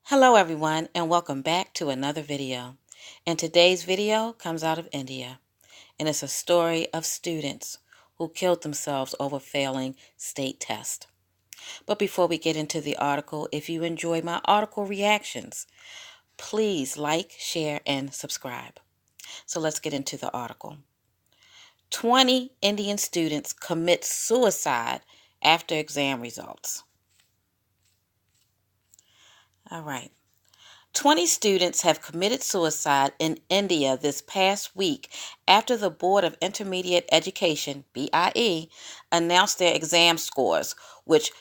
Hello everyone and welcome back to another video. And today's video comes out of India and it's a story of students who killed themselves over failing state test. But before we get into the article, if you enjoy my article reactions, please like, share, and subscribe. So let's get into the article. 20 Indian students commit suicide after exam results. All right. 20 students have committed suicide in India this past week after the Board of Intermediate Education, BIE, announced their exam scores, which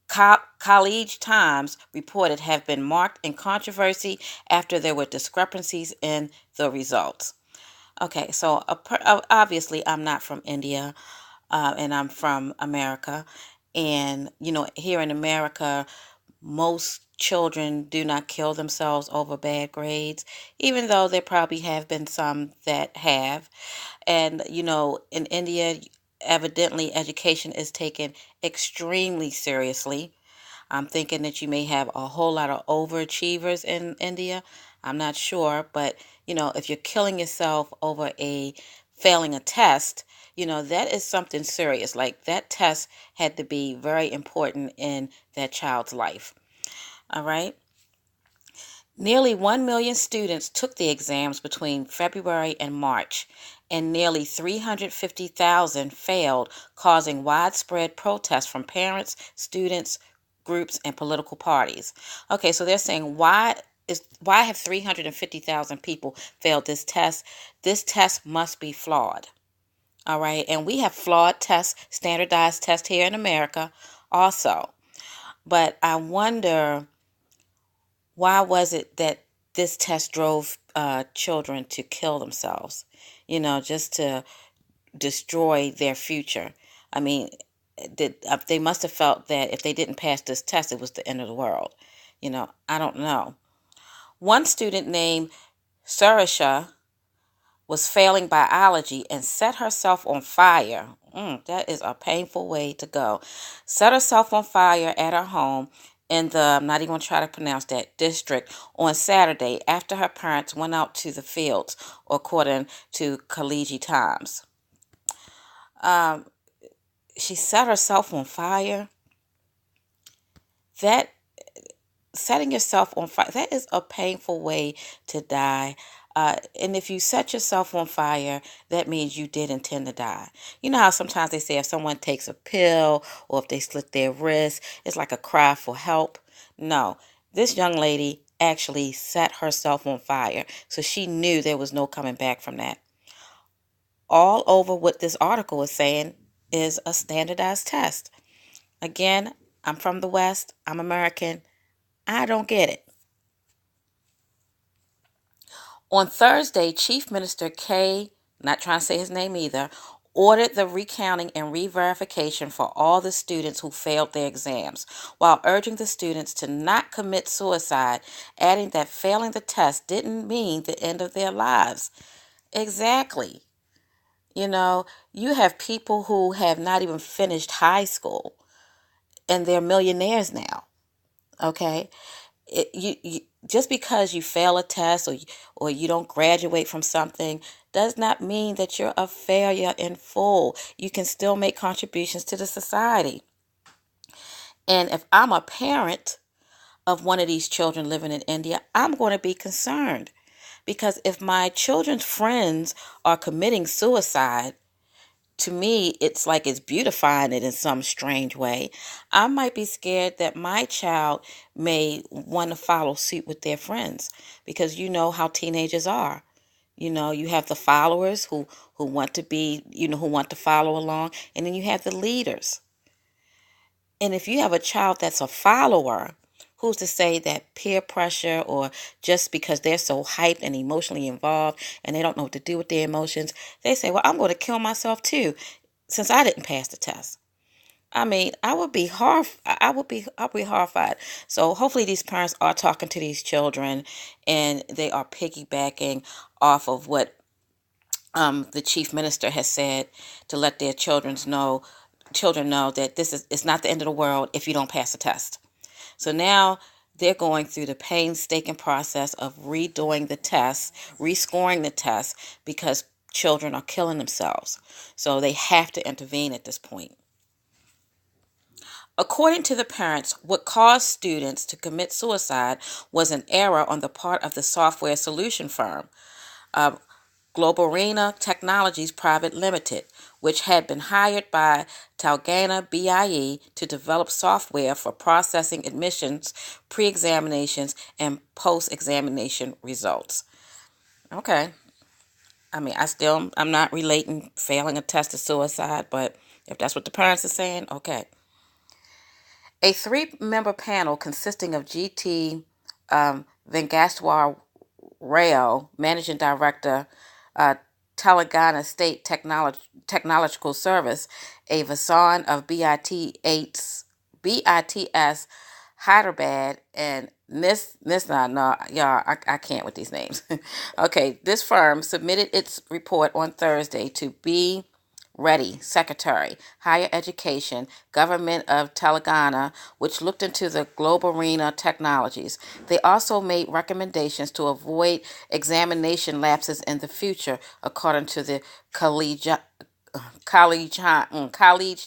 College Times reported have been marked in controversy after there were discrepancies in the results. Okay, so obviously I'm not from India, and I'm from America. And, here in America, most children do not kill themselves over bad grades, even though there probably have been some that have. And, in India, evidently education is taken extremely seriously. I'm thinking that you may have a whole lot of overachievers in India. I'm not sure, but if you're killing yourself over failing a test, that is something serious. Like that test had to be very important in that child's life. All right. Nearly 1 million students took the exams between February and March, and nearly 350,000 failed, causing widespread protests from parents, students, groups, and political parties. Okay, so they're saying why have 350,000 people failed this test? This test must be flawed. All right, and we have flawed tests, standardized tests here in America also. But I wonder, why was it that this test drove children to kill themselves? Just to destroy their future. I mean, they must have felt that if they didn't pass this test, it was the end of the world. I don't know. One student named Surisha was failing biology and set herself on fire. That is a painful way to go. Set herself on fire at her home in the, I'm not even going to try to pronounce that, district on Saturday after her parents went out to the fields, according to College Times. She set herself on fire. That setting yourself on fire, that is a painful way to die. And if you set yourself on fire, that means you did intend to die. You know how sometimes they say if someone takes a pill or if they slit their wrist, it's like a cry for help. No, this young lady actually set herself on fire. So she knew there was no coming back from that. All over what this article is saying is a standardized test. Again, I'm from the West. I'm American. I don't get it. On Thursday, Chief Minister K, not trying to say his name either, ordered the recounting and re-verification for all the students who failed their exams, while urging the students to not commit suicide, adding that failing the test didn't mean the end of their lives. Exactly. You have people who have not even finished high school, and they're millionaires now. Okay? You just because you fail a test or you don't graduate from something does not mean that you're a failure in full. You can still make contributions to the society. And if I'm a parent of one of these children living in India, I'm going to be concerned, because if my children's friends are committing suicide, to me, it's like it's beautifying it in some strange way. I might be scared that my child may want to follow suit with their friends, because you know how teenagers are. You have the followers who want to be, who want to follow along, and then you have the leaders. And if you have a child that's a follower, who's to say that peer pressure, or just because they're so hyped and emotionally involved and they don't know what to do with their emotions, they say, well, I'm going to kill myself too, since I didn't pass the test. I mean, I'll be horrified. So hopefully these parents are talking to these children and they are piggybacking off of what the chief minister has said, to let their children know that it's not the end of the world if you don't pass the test. So now they're going through the painstaking process of redoing the tests, rescoring the tests, because children are killing themselves. So they have to intervene at this point. According to the parents, what caused students to commit suicide was an error on the part of the software solution firm, Globalina Technologies Private Limited, which had been hired by Talgana BIE to develop software for processing admissions, pre-examinations, and post-examination results. Okay. I mean, I'm not relating failing a test to suicide, but if that's what the parents are saying, okay. A three-member panel consisting of G.T. Vengaswar Rao, Managing Director, Telangana State Technological Service, a Vasan of BITS Hyderabad, and I can't with these names. Okay, this firm submitted its report on Thursday to B. Reddy, Secretary, Higher Education, Government of Telangana, which looked into the Globalina Technologies. They also made recommendations to avoid examination lapses in the future, according to the College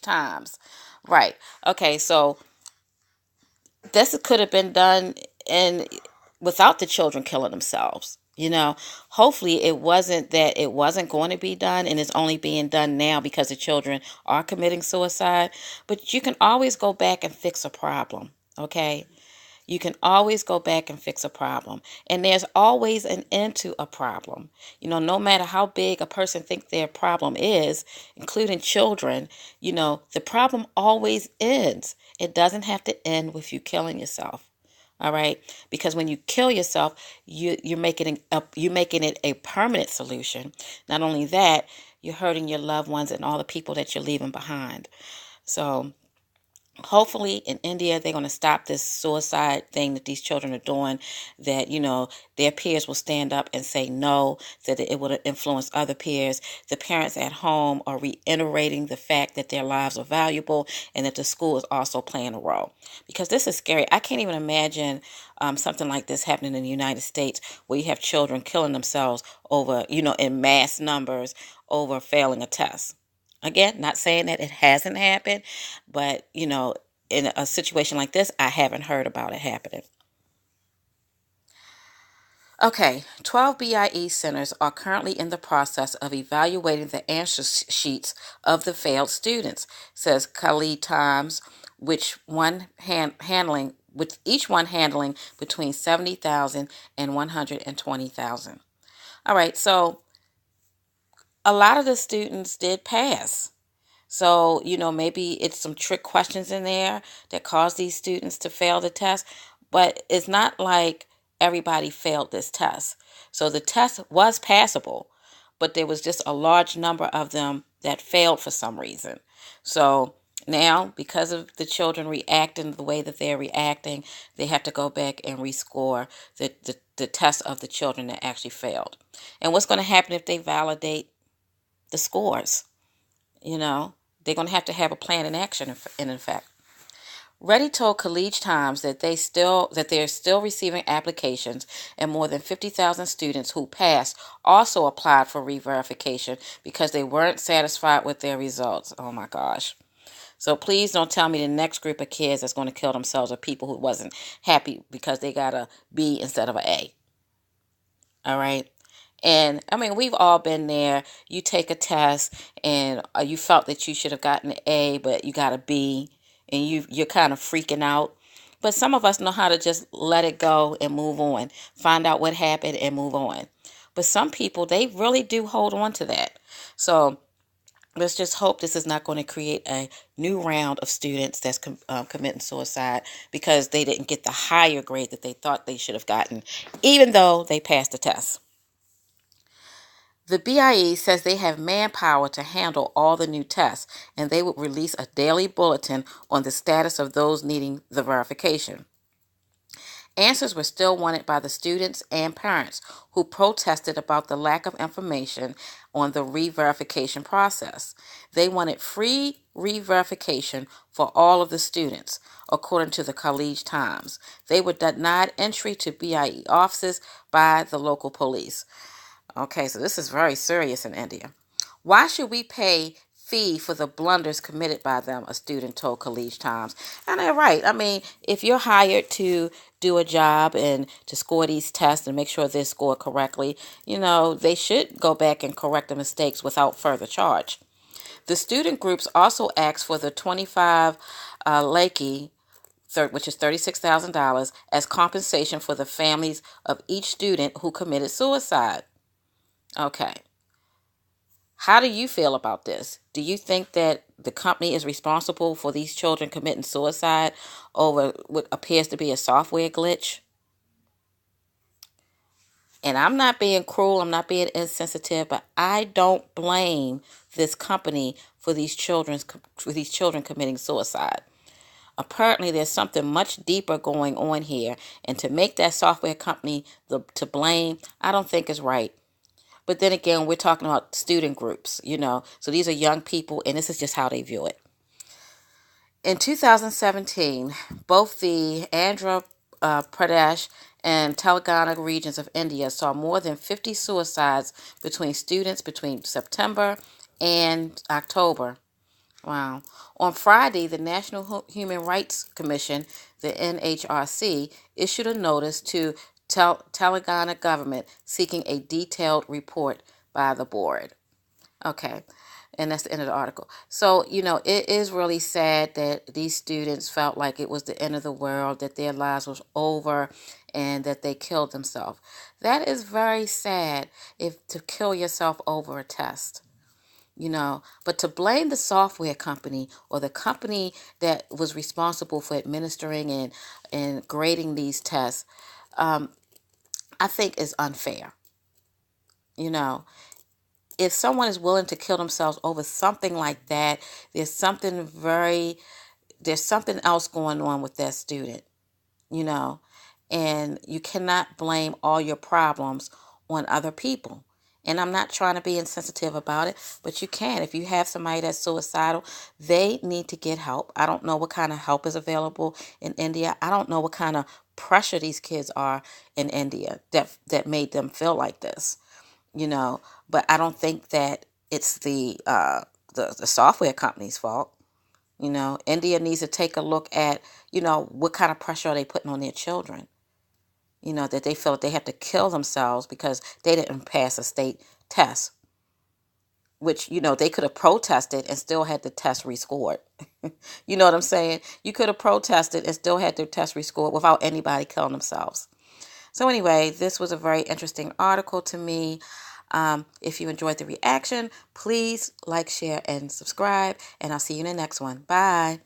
Times. Right. Okay, so this could have been done in without the children killing themselves. Hopefully it wasn't that it wasn't going to be done and it's only being done now because the children are committing suicide. But you can always go back and fix a problem, okay? You can always go back and fix a problem. And there's always an end to a problem. No matter how big a person thinks their problem is, including children, the problem always ends. It doesn't have to end with you killing yourself. All right, because when you kill yourself, you're making it a permanent solution. Not only that, you're hurting your loved ones and all the people that you're leaving behind. So hopefully in India, they're going to stop this suicide thing that these children are doing, that, their peers will stand up and say no, that it will influence other peers. The parents at home are reiterating the fact that their lives are valuable and that the school is also playing a role. Because this is scary. I can't even imagine something like this happening in the United States, where you have children killing themselves over, in mass numbers over failing a test. Again, not saying that it hasn't happened, but, in a situation like this, I haven't heard about it happening. Okay, 12 BIE centers are currently in the process of evaluating the answer sheets of the failed students, says Khalid Times, with each one handling between 70,000 and 120,000. All right, so a lot of the students did pass. So, maybe it's some trick questions in there that caused these students to fail the test, but it's not like everybody failed this test. So the test was passable, but there was just a large number of them that failed for some reason. So now, because of the children reacting the way that they're reacting, they have to go back and rescore the test of the children that actually failed. And what's going to happen if they validate the scores? They're going to have a plan in action, in effect. Reddy told College Times that they're still receiving applications, and more than 50,000 students who passed also applied for re-verification because they weren't satisfied with their results. Oh my gosh. So please don't tell me the next group of kids that's going to kill themselves are people who wasn't happy because they got a B instead of an A. All right. And I mean, we've all been there. You take a test and you felt that you should have gotten an A, but you got a B, and you're kind of freaking out. But some of us know how to just let it go and move on, find out what happened and move on. But some people, they really do hold on to that. So let's just hope this is not going to create a new round of students that's committing suicide because they didn't get the higher grade that they thought they should have gotten, even though they passed the test. The BIE says they have manpower to handle all the new tests, and they would release a daily bulletin on the status of those needing the verification. Answers were still wanted by the students and parents who protested about the lack of information on the re-verification process. They wanted free re-verification for all of the students, according to the College Times. They were denied entry to BIE offices by the local police. Okay, so this is very serious in India. Why should we pay fee for the blunders committed by them, a student told College Times. And they're right. I mean, if you're hired to do a job and to score these tests and make sure they're scored correctly, they should go back and correct the mistakes without further charge. The student groups also asked for the 25 Lakhi, which is $36,000, as compensation for the families of each student who committed suicide. Okay. How do you feel about this? Do you think that the company is responsible for these children committing suicide over what appears to be a software glitch? And I'm not being cruel, I'm not being insensitive, but I don't blame this company for these children committing suicide. Apparently, there's something much deeper going on here, and to make that software company to blame, I don't think is right. But then again, we're talking about student groups, so these are young people, and this is just how they view it. In 2017, both the Andhra Pradesh and Telangana regions of India saw more than 50 suicides between students between September and October. Wow. On Friday, the National Human Rights Commission, the NHRC, issued a notice to Telangana government seeking a detailed report by the board. Okay, and that's the end of the article. So, it is really sad that these students felt like it was the end of the world, that their lives was over, and that they killed themselves. That is very sad, if to kill yourself over a test. But to blame the software company or the company that was responsible for administering and grading these tests, I think is unfair. If someone is willing to kill themselves over something like that, there's something else going on with that student, and you cannot blame all your problems on other people. And I'm not trying to be insensitive about it, but you can. If you have somebody that's suicidal, they need to get help. I don't know what kind of help is available in India. I don't know what kind of pressure these kids are in India that made them feel like this, But I don't think that it's the software company's fault. India needs to take a look at, what kind of pressure are they putting on their children? That they feel that they have to kill themselves because they didn't pass a state test, which, they could have protested and still had the test rescored. You know what I'm saying? You could have protested and still had their test rescored without anybody killing themselves. So anyway, this was a very interesting article to me. If you enjoyed the reaction, please like, share, and subscribe, and I'll see you in the next one. Bye.